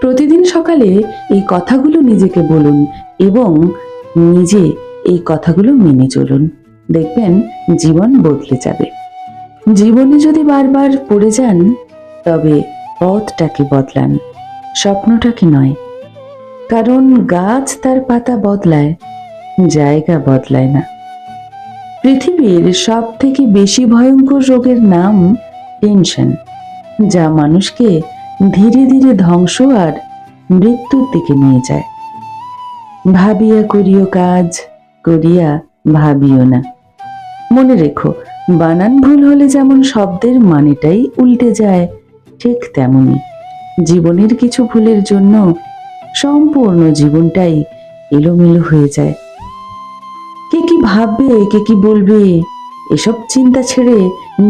প্রতিদিন সকালে এই কথাগুলো নিজেকে বলুন এবং নিজে এই কথাগুলো মেনে চলুন। দেখবেন জীবন বদলে যাবে। জীবনে যদি বারবার পড়ে যান, তবে পথটাকে বদলান, স্বপ্নটাকে নয়। কারণ গাছ তার পাতা বদলায়, জায়গা বদলায় না। পৃথিবীর সব থেকে বেশি ভয়ঙ্কর রোগের নাম টেনশন, যা মানুষকে ধীরে ধীরে ধ্বংস আর মৃত্যুর দিকে নিয়ে যায়। ভাবিয়া করিও কাজ, করিয়া ভাবিও না। মনে রেখো, বানান ভুল হলে যেমন শব্দের মানেটাই উল্টে যায়, ঠিক তেমনি জীবনের কিছু ভুলের জন্য সম্পূর্ণ জীবনটাই এলোমেলো হয়ে যায়। কে কি ভাববে, কে কি বলবে, এসব চিন্তা ছেড়ে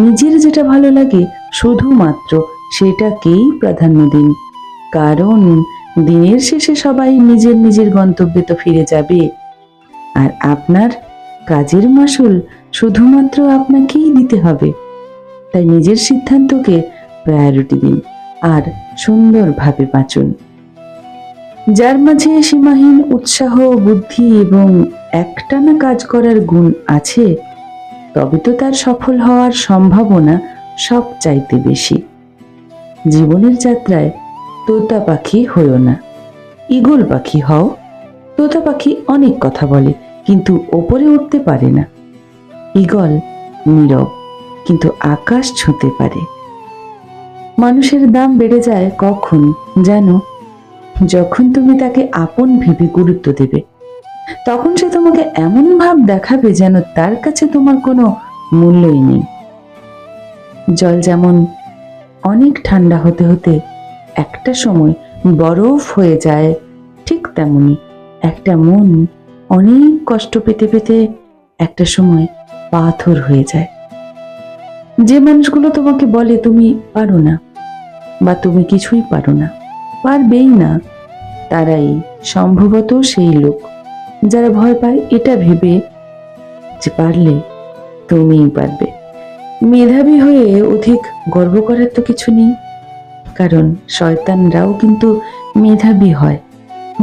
নিজের যেটা ভালো লাগে শুধুমাত্র সেটাকেই প্রাধান্য দিন। কারণ দিনের শেষে সবাই নিজের নিজের গন্তব্যে তো ফিরে যাবে, আর আপনার কাজের মাসুল শুধুমাত্র আপনাকেই দিতে হবে। তাই নিজের সিদ্ধান্তকে প্রায়োরিটি দিন আর সুন্দরভাবে বাঁচুন। যার মাঝে সীমাহীন উৎসাহ, বুদ্ধি এবং একটানা কাজ করার গুণ আছে, তবে তো তার সফল হওয়ার সম্ভাবনা সব চাইতে বেশি। জীবনের যাত্রায় তোতা পাখি হইও না, ঈগল পাখি হও। তোতা পাখি অনেক কথা বলে, কিন্তু ওপরে উঠতে পারে না। ঈগল নীরব, কিন্তু আকাশ ছুঁতে পারে। মানুষের দাম বেড়ে যায় কখন জানো? যখন তুমি তাকে আপন ভেবে গুরুত্ব দেবে। তখন সে তোমাকে এমন ভাব দেখাবে যেন তার কাছে তোমার কোনো মূল্যই নেই। জল যেমন অনেক ঠান্ডা হতে হতে একটা সময় বরফ হয়ে যায়, ঠিক তেমনি একটা মন অনেক কষ্ট পেতে পেতে একটা সময় পাথর হয়ে যায়। যে মানুষগুলো তোমাকে বলে তুমি পারো না বা তুমি কিছুই পারো না, পারবেই না, তারাই সম্ভবত সেই লোক যারা ভয় পায় এটা ভেবে যে পারলে তুমিই পারবে। মেধাবী হয়ে অধিক গর্ব করার তো কিছু নেই, কারণ শয়তানরাও কিন্তু মেধাবী হয়।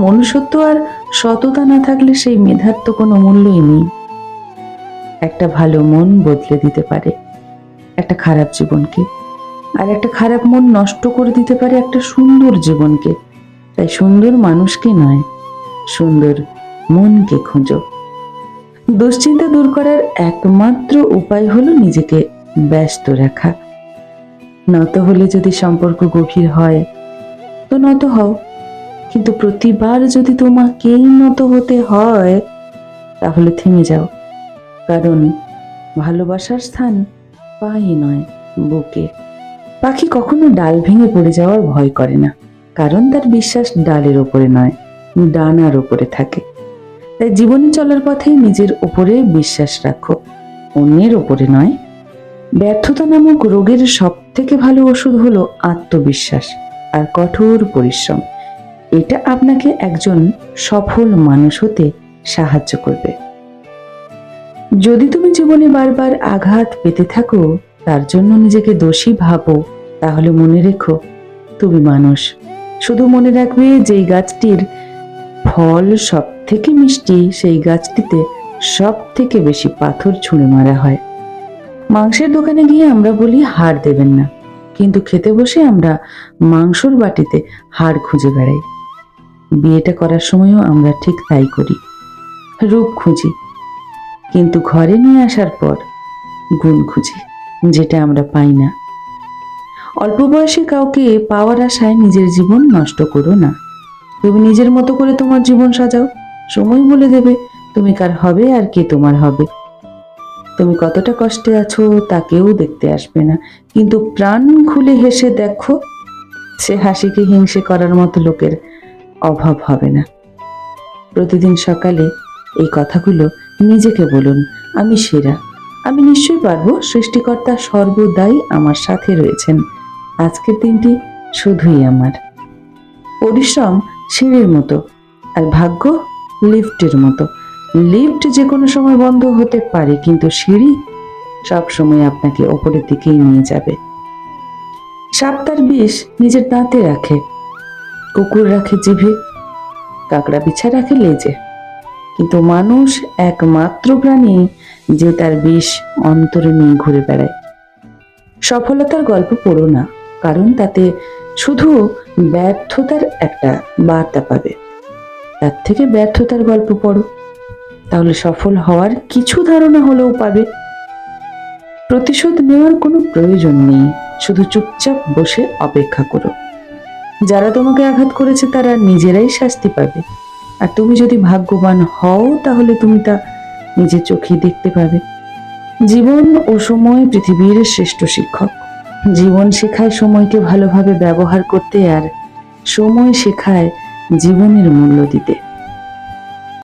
মনুষ্যত্ব আর সততা না থাকলে সেই মেধার তো কোনো মূল্যই নেই। একটা ভালো মন বদলে দিতে পারে একটা খারাপ জীবনকে, আর একটা খারাপ মন নষ্ট করে দিতে পারে একটা সুন্দর জীবনকে। তাই সুন্দর মানুষকে নয়, সুন্দর মনকে খোঁজো। দুশ্চিন্তা দূর করার একমাত্র উপায় হলো নিজেকে ব্যস্ত রাখা। নত হলে যদি সম্পর্ক গভীর হয় তো নত হও, কিন্তু প্রতিবার যদি তোমাকেই নত হতে হয় তাহলে থেমে যাও। কারণ ভালোবাসার স্থান পায়ে নয়, বুকে। পাখি কখনো ডাল ভেঙে পড়ে যাওয়ার ভয় করে না, কারণ তার বিশ্বাস ডালের ওপরে নয়, ডানার ওপরে থাকে। তাই জীবনে চলার পথে নিজের ওপরে বিশ্বাস রাখো, অন্যের ওপরে নয়। ব্যর্থতা নামক রোগের সব থেকে ভালো ওষুধ হলো আত্মবিশ্বাস আর কঠোর পরিশ্রম। এটা আপনাকে একজন সফল মানুষ হতে সাহায্য করবে। যদি তুমি জীবনে বারবার আঘাত পেতে থাকো, তার জন্য নিজেকে দোষী ভাবো, তাহলে মনে রেখো তুমি মানুষ। শুধু মনে রাখবে, যেই গাছটির ফল সব থেকে মিষ্টি সেই গাছটিতে সব থেকে বেশি পাথর ছুঁড়ে মারা হয়। মাংসের দোকানে গিয়ে আমরা বলি হাড় দেবেন না, কিন্তু খেতে বসে আমরা মাংসর বাটিতে হাড় খুঁজে বেড়াই। বিয়েটা করার সময়ও আমরা ঠিক তাই করি, রূপ খুঁজি, কিন্তু ঘরে নিয়ে আসার পর গুণ খুঁজি, যেটা আমরা পাই না। অল্প বয়সে কাউকে পাওয়ার আশায় নিজের জীবন নষ্ট করো না। তুমি নিজের মতো করে তোমার জীবন সাজাও, সময় বলে দেবে তুমি কার হবে আর কে তোমার হবে। তুমি কতটা কষ্টে আছো তা কেউ দেখতে আসবে না, কিন্তু প্রাণ খুলে হেসে দেখো, সে হাসিকে হিংসে করার মতো লোকের অভাব হবে না। প্রতিদিন সকালে এই কথাগুলো নিজেকে বলুন, আমি সেরা, আমি নিশ্চয়ই পারবো, সৃষ্টিকর্তা সর্বদাই আমার সাথে রয়েছেন, আজকের দিনটি শুধুই আমার। পরিশ্রম সিঁড়ির মতো, আর ভাগ্য লিফটের মতো। লিফট যে কোনো সময় বন্ধ হতে পারে, কিন্তু সিঁড়ি সব সময় আপনাকে ওপরের দিকেই নিয়ে যাবে। সাপ তার বিষ নিজের দাঁতে রাখে, কুকুর রাখে জিভে, কাকড়া বিছা রাখে লেজে, কিন্তু মানুষ একমাত্র প্রাণী যে তার বিষ অন্তরে নিয়ে ঘুরে বেড়ায়। সফলতার গল্প পড়ো না, কারণ তাতে শুধু ব্যর্থতার একটা বার্তা পাবে। তার থেকে ব্যর্থতার গল্প পড়ো, তাহলে সফল হওয়ার কিছু ধারণা হলেও পাবে। প্রতিশোধ নেওয়ার কোনো প্রয়োজন নেই, শুধু চুপচাপ বসে অপেক্ষা করো। যারা তোমাকে আঘাত করেছে তারা নিজেরাই শাস্তি পাবে, আর তুমি যদি ভাগ্যবান হও তাহলে তুমি তা নিজের চোখেই দেখতে পাবে। জীবন ও সময় পৃথিবীর শ্রেষ্ঠ শিক্ষক। জীবন শেখায় সময়কে ভালোভাবে ব্যবহার করতে, আর সময় শেখায় জীবনের মূল্য দিতে।